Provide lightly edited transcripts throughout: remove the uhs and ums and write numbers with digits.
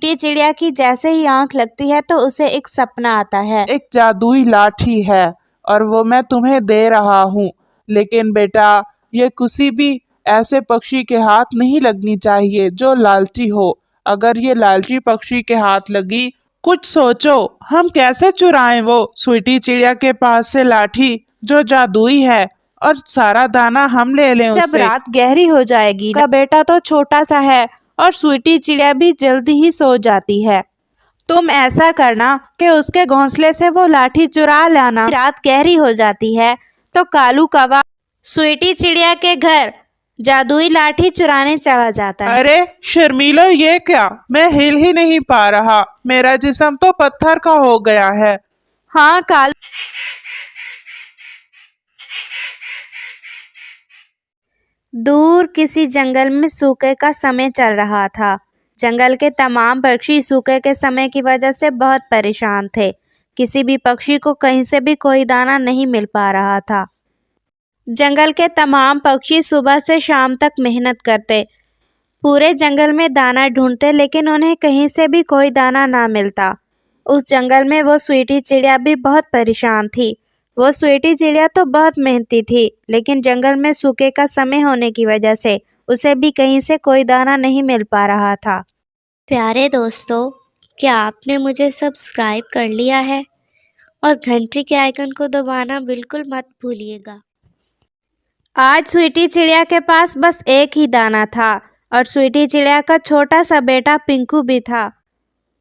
स्वीटी चिड़िया की जैसे ही आंख लगती है तो उसे एक सपना आता है। एक जादुई लाठी है और वो मैं तुम्हें दे रहा हूँ, लेकिन बेटा ये किसी भी ऐसे पक्षी के हाथ नहीं लगनी चाहिए जो लालची हो। अगर ये लालची पक्षी के हाथ लगी, कुछ सोचो हम कैसे चुराएं वो स्वीटी चिड़िया के पास से लाठी जो जादुई है और सारा दाना हम ले लें जब उससे। रात गहरी हो जाएगी, उसका बेटा तो छोटा सा है और स्वीटी चिड़िया भी जल्दी ही सो जाती है। तुम ऐसा करना कि उसके घोंसले से वो लाठी चुरा लाना। रात गहरी हो जाती है तो कालू कौवा स्वीटी चिड़िया के घर जादुई लाठी चुराने चला जाता है। अरे शर्मीलो, ये क्या, मैं हिल ही नहीं पा रहा, मेरा जिस्म तो पत्थर का हो गया है। हाँ कालू दूर किसी जंगल में सूखे का समय चल रहा था। जंगल के तमाम पक्षी सूखे के समय की वजह से बहुत परेशान थे। किसी भी पक्षी को कहीं से भी कोई दाना नहीं मिल पा रहा था। जंगल के तमाम पक्षी सुबह से शाम तक मेहनत करते, पूरे जंगल में दाना ढूंढते, लेकिन उन्हें कहीं से भी कोई दाना ना मिलता। उस जंगल में वो स्वीटी चिड़िया भी बहुत परेशान थी। वो स्वीटी चिड़िया तो बहुत मेहनती थी, लेकिन जंगल में सूखे का समय होने की वजह से उसे भी कहीं से कोई दाना नहीं मिल पा रहा था। प्यारे दोस्तों, क्या आपने मुझे सब्सक्राइब कर लिया है? और घंटी के आइकन को दबाना बिल्कुल मत भूलिएगा। आज स्वीटी चिड़िया के पास बस एक ही दाना था और स्वीटी चिड़िया का छोटा सा बेटा पिंकू भी था।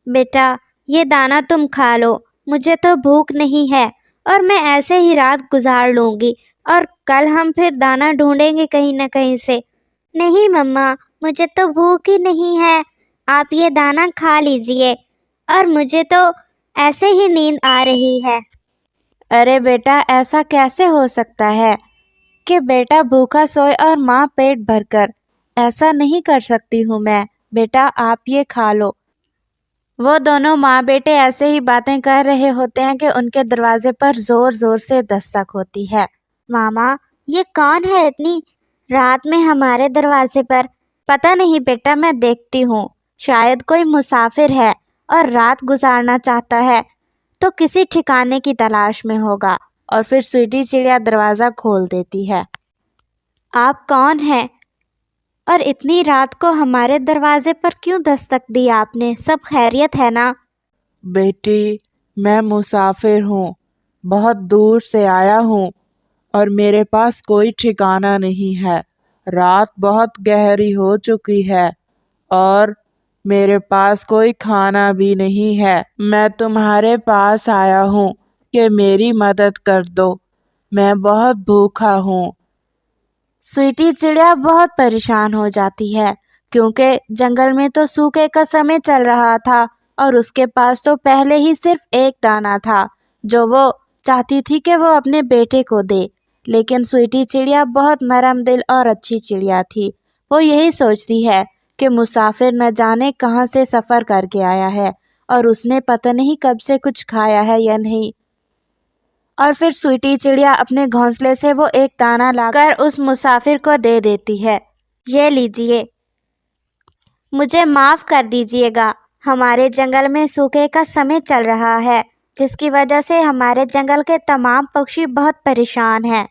बेटा, ये दाना तुम खा लो, मुझे तो भूख नहीं है और मैं ऐसे ही रात गुजार लूँगी और कल हम फिर दाना ढूंढेंगे कहीं न कहीं से। नहीं मम्मा, मुझे तो भूख ही नहीं है, आप ये दाना खा लीजिए और मुझे तो ऐसे ही नींद आ रही है। अरे बेटा, ऐसा कैसे हो सकता है कि बेटा भूखा सोए और माँ पेट भरकर? ऐसा नहीं कर सकती हूँ मैं। बेटा आप ये खा लो। वो दोनों माँ बेटे ऐसे ही बातें कर रहे होते हैं कि उनके दरवाजे पर जोर जोर से दस्तक होती है। मामा, ये कौन है इतनी रात में हमारे दरवाजे पर? पता नहीं बेटा, मैं देखती हूँ। शायद कोई मुसाफिर है और रात गुजारना चाहता है, तो किसी ठिकाने की तलाश में होगा। और फिर स्वीटी चिड़िया दरवाज़ा खोल देती है। आप कौन हैं और इतनी रात को हमारे दरवाजे पर क्यों दस्तक दी आपने? सब खैरियत है ना? बेटी, मैं मुसाफिर हूँ, बहुत दूर से आया हूँ और मेरे पास कोई ठिकाना नहीं है। रात बहुत गहरी हो चुकी है और मेरे पास कोई खाना भी नहीं है। मैं तुम्हारे पास आया हूँ कि मेरी मदद कर दो, मैं बहुत भूखा हूँ। स्वीटी चिड़िया बहुत परेशान हो जाती है, क्योंकि जंगल में तो सूखे का समय चल रहा था और उसके पास तो पहले ही सिर्फ एक दाना था जो वो चाहती थी कि वो अपने बेटे को दे। लेकिन स्वीटी चिड़िया बहुत नरम दिल और अच्छी चिड़िया थी। वो यही सोचती है कि मुसाफिर न जाने कहाँ से सफ़र करके आया है और उसने पता नहीं कब से कुछ खाया है या नहीं। और फिर स्वीटी चिड़िया अपने घोंसले से वो एक दाना लाकर उस मुसाफिर को दे देती है। ये लीजिए, मुझे माफ़ कर दीजिएगा, हमारे जंगल में सूखे का समय चल रहा है, जिसकी वजह से हमारे जंगल के तमाम पक्षी बहुत परेशान हैं।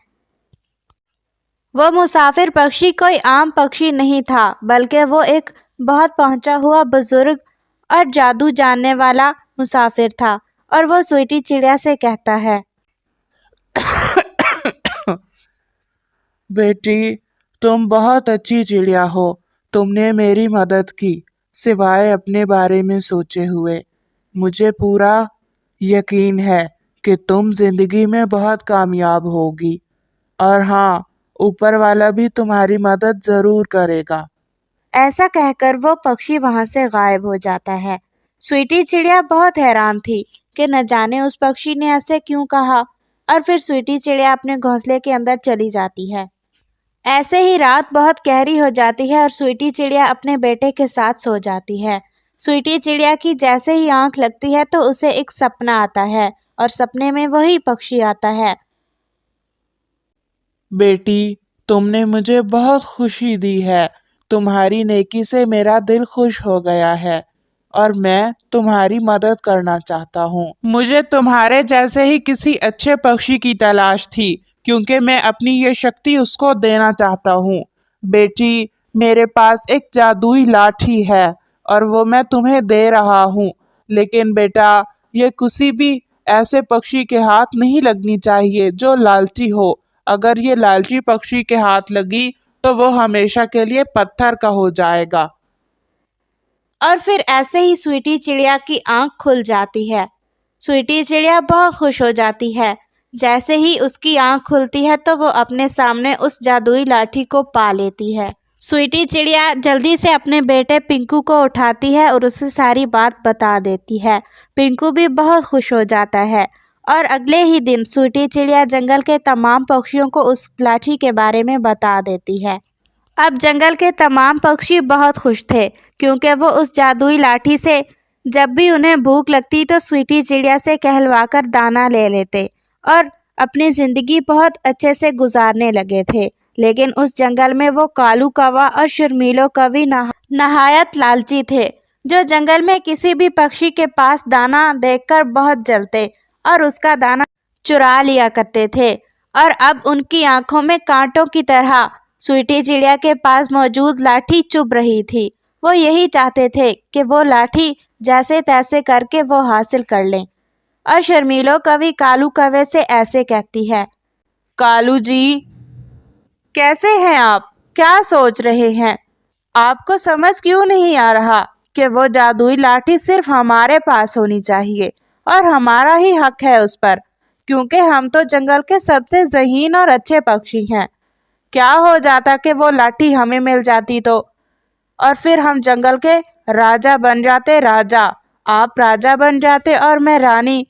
वो मुसाफिर पक्षी कोई आम पक्षी नहीं था, बल्कि वो एक बहुत पहुंचा हुआ बुजुर्ग और जादू जानने वाला मुसाफिर था। और वो स्वीटी चिड़िया से कहता है, बेटी, तुम बहुत अच्छी चिड़िया हो, तुमने मेरी मदद की सिवाय अपने बारे में सोचे हुए। मुझे पूरा यकीन है कि तुम जिंदगी में बहुत कामयाब होगी और हाँ, ऊपर वाला भी तुम्हारी मदद जरूर करेगा। ऐसा कहकर वो पक्षी वहां से गायब हो जाता है। स्वीटी चिड़िया बहुत हैरान थी कि न जाने उस पक्षी ने ऐसे क्यों कहा। और फिर स्वीटी चिड़िया अपने घोंसले के अंदर चली जाती है। ऐसे ही रात बहुत गहरी हो जाती है और स्वीटी चिड़िया अपने बेटे के साथ सो जाती है। स्वीटी चिड़िया की जैसे ही आंख लगती है तो उसे एक सपना आता है और सपने में वही पक्षी आता है। बेटी, तुमने मुझे बहुत खुशी दी है, तुम्हारी नेकी से मेरा दिल खुश हो गया है। और मैं तुम्हारी मदद करना चाहता हूँ। मुझे तुम्हारे जैसे ही किसी अच्छे पक्षी की तलाश थी, क्योंकि मैं अपनी ये शक्ति उसको देना चाहता हूँ। बेटी, मेरे पास एक जादुई लाठी है और वो मैं तुम्हें दे रहा हूँ। लेकिन बेटा, ये किसी भी ऐसे पक्षी के हाथ नहीं लगनी चाहिए जो लालची हो। अगर ये लालची पक्षी के हाथ लगी तो वो हमेशा के लिए पत्थर का हो जाएगा। और फिर ऐसे ही स्वीटी चिड़िया की आंख खुल जाती है। स्वीटी चिड़िया बहुत खुश हो जाती है। जैसे ही उसकी आंख खुलती है तो वो अपने सामने उस जादुई लाठी को पा लेती है। स्वीटी चिड़िया जल्दी से अपने बेटे पिंकू को उठाती है और उसे सारी बात बता देती है। पिंकू भी बहुत खुश हो जाता है और अगले ही दिन स्वीटी चिड़िया जंगल के तमाम पक्षियों को उस लाठी के बारे में बता देती है। अब जंगल के तमाम पक्षी बहुत खुश थे, क्योंकि वो उस जादुई लाठी से जब भी उन्हें भूख लगती तो स्वीटी चिड़िया से कहलवाकर दाना ले लेते और अपनी ज़िंदगी बहुत अच्छे से गुजारने लगे थे। लेकिन उस जंगल में वो कालू कौवा और शर्मीलो कौवी नहायत लालची थे, जो जंगल में किसी भी पक्षी के पास दाना देखकर बहुत जलते और उसका दाना चुरा लिया करते थे। और अब उनकी आंखों में कांटों की तरह स्वीटी चिड़िया के पास मौजूद लाठी चुभ रही थी। वो यही चाहते थे कि वो लाठी जैसे तैसे करके वो हासिल कर लें। और शर्मीलो कवि कालू कौवे से ऐसे कहती है, कालू जी, कैसे हैं आप? क्या सोच रहे हैं? आपको समझ क्यों नहीं आ रहा कि वो जादुई लाठी सिर्फ हमारे पास होनी चाहिए और हमारा ही हक है उस पर, क्योंकि हम तो जंगल के सबसे ज़हीन और अच्छे पक्षी हैं। क्या हो जाता कि वो लाठी हमें मिल जाती तो, और फिर हम जंगल के राजा बन जाते। राजा, आप राजा बन जाते और मैं रानी।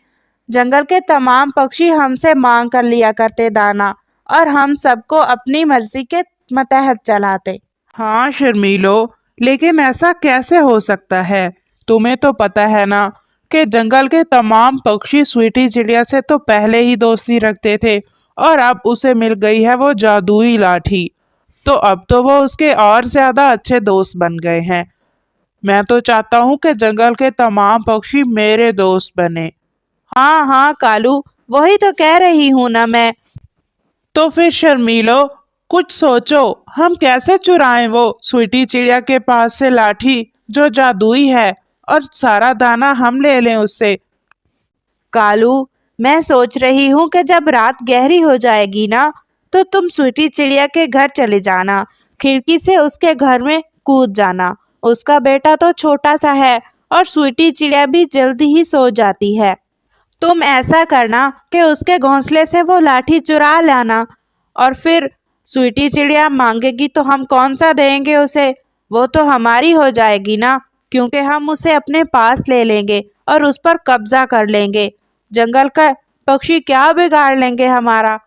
जंगल के तमाम पक्षी हमसे मांग कर लिया करते दाना और हम सबको अपनी मर्जी के मतहत चलाते। हाँ शर्मीलो, लेकिन ऐसा कैसे हो सकता है? तुम्हें तो पता है ना कि जंगल के तमाम पक्षी स्वीटी चिड़िया से तो पहले ही दोस्ती रखते थे और अब उसे मिल गई है वो जादुई लाठी, तो अब तो वो उसके और ज्यादा अच्छे दोस्त बन गए हैं। मैं तो चाहता हूँ कि जंगल के तमाम पक्षी मेरे दोस्त बने। हाँ हाँ कालू, वही तो कह रही हूँ ना मैं। तो फिर शर्मीलो, कुछ सोचो, हम कैसे चुराएं वो स्वीटी चिड़िया के पास से लाठी जो जादुई है और सारा दाना हम ले लें उससे। कालू, मैं सोच रही हूँ कि जब रात गहरी हो जाएगी ना, तो तुम स्वीटी चिड़िया के घर चले जाना। खिड़की से उसके घर में कूद जाना। उसका बेटा तो छोटा सा है और स्वीटी चिड़िया भी जल्दी ही सो जाती है। तुम ऐसा करना कि उसके घोंसले से वो लाठी चुरा लाना, और फिर स्वीटी चिड़िया मांगेगी तो हम कौन सा देंगे उसे? वो तो हमारी हो जाएगी ना, क्योंकि हम उसे अपने पास ले लेंगे और उस पर कब्जा कर लेंगे। जंगल का पक्षी क्या बिगाड़ लेंगे हमारा।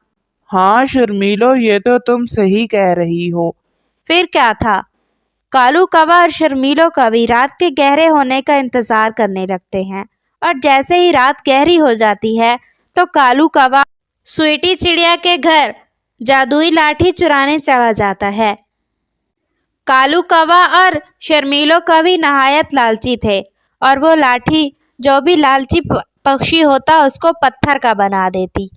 हाँ शर्मीलो, ये तो तुम सही कह रही हो। फिर क्या था, कालू कौवा और शर्मीलो कवि रात के गहरे होने का इंतजार करने लगते हैं। और जैसे ही रात गहरी हो जाती है तो कालू कौवा स्वीटी चिड़िया के घर जादुई लाठी चुराने चला जाता है। कालू कौवा और शर्मीलो कवि नहायत लालची थे और वो लाठी जो भी लालची पक्षी होता उसको पत्थर का बना देती।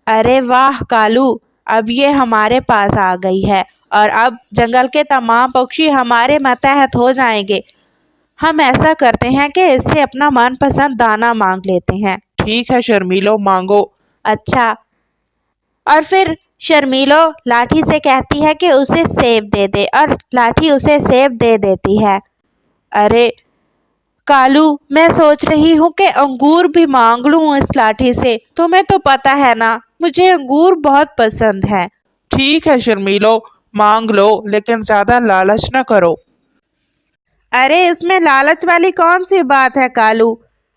अरे वाह कालू, अब ये हमारे पास आ गई है और अब जंगल के तमाम पक्षी हमारे मतहत हो जाएंगे। हम ऐसा करते हैं कि इससे अपना मनपसंद दाना मांग लेते हैं। ठीक है शर्मीलो, मांगो। अच्छा। और फिर शर्मीलो लाठी से कहती है कि उसे सेब दे दे और लाठी उसे सेब दे देती है। अरे कालू, मैं सोच रही हूँ कि अंगूर भी मांग लूँ इस लाठी से। तुम्हें तो पता है ना, मुझे अंगूर बहुत पसंद है। ठीक है शर्मीलो, मांग लो, लेकिन ज्यादा लालच न करो। अरे इसमें लालच वाली कौन सी बात है कालू?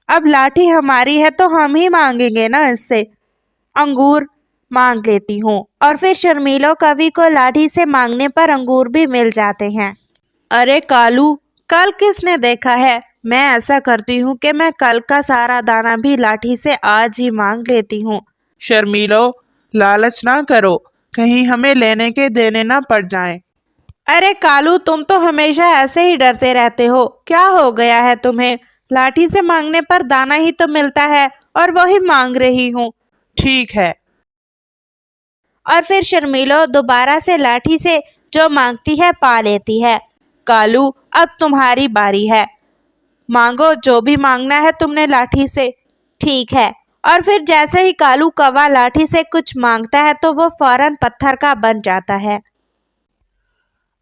अब लाठी हमारी है तो हम ही मांगेंगे ना इससे। अंगूर मांग लेती हूँ। और फिर शर्मीलो कवि को लाठी से मांगने पर अंगूर भी मिल जाते हैं। अरे कालू, कल किसने देखा है? मैं ऐसा करती हूँ कि मैं कल का सारा दाना भी लाठी से आज ही मांग लेती हूँ। शर्मीलो, लालच ना करो, कहीं हमें लेने के देने ना पड़ जाएं। अरे कालू, तुम तो हमेशा ऐसे ही डरते रहते हो। क्या हो गया है तुम्हें? लाठी से मांगने पर दाना ही तो मिलता है और वही मांग रही हूँ। ठीक है। और फिर शर्मीलो दोबारा से लाठी से जो मांगती है पा लेती है। कालू, अब तुम्हारी बारी है। मांगो जो भी मांगना है तुमने लाठी से। ठीक है। और फिर जैसे ही कालू कौवा लाठी से कुछ मांगता है तो वो फौरन पत्थर का बन जाता है।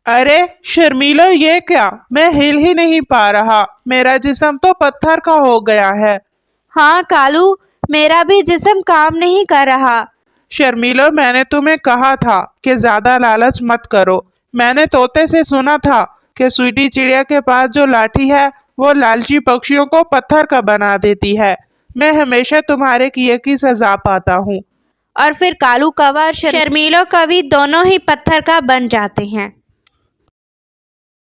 अरे शर्मीलो, ये क्या? मैं हिल ही नहीं पा रहा। मेरा जिस्म तो पत्थर का हो गया है। हाँ कालू, मेरा भी जिस्म काम नहीं कर रहा। शर्मीलो, मैंने तुम्हें कहा था कि ज्यादा लालच मत करो। मैंने तोते से सुना था कि स्वीटी चिड़िया के पास जो लाठी है वो लालची पक्षियों को पत्थर का बना देती है। मैं हमेशा तुम्हारे किए की सजा पाता हूँ। और फिर कालू कौवा और शर्मीलो कवि दोनों ही पत्थर का बन जाते हैं।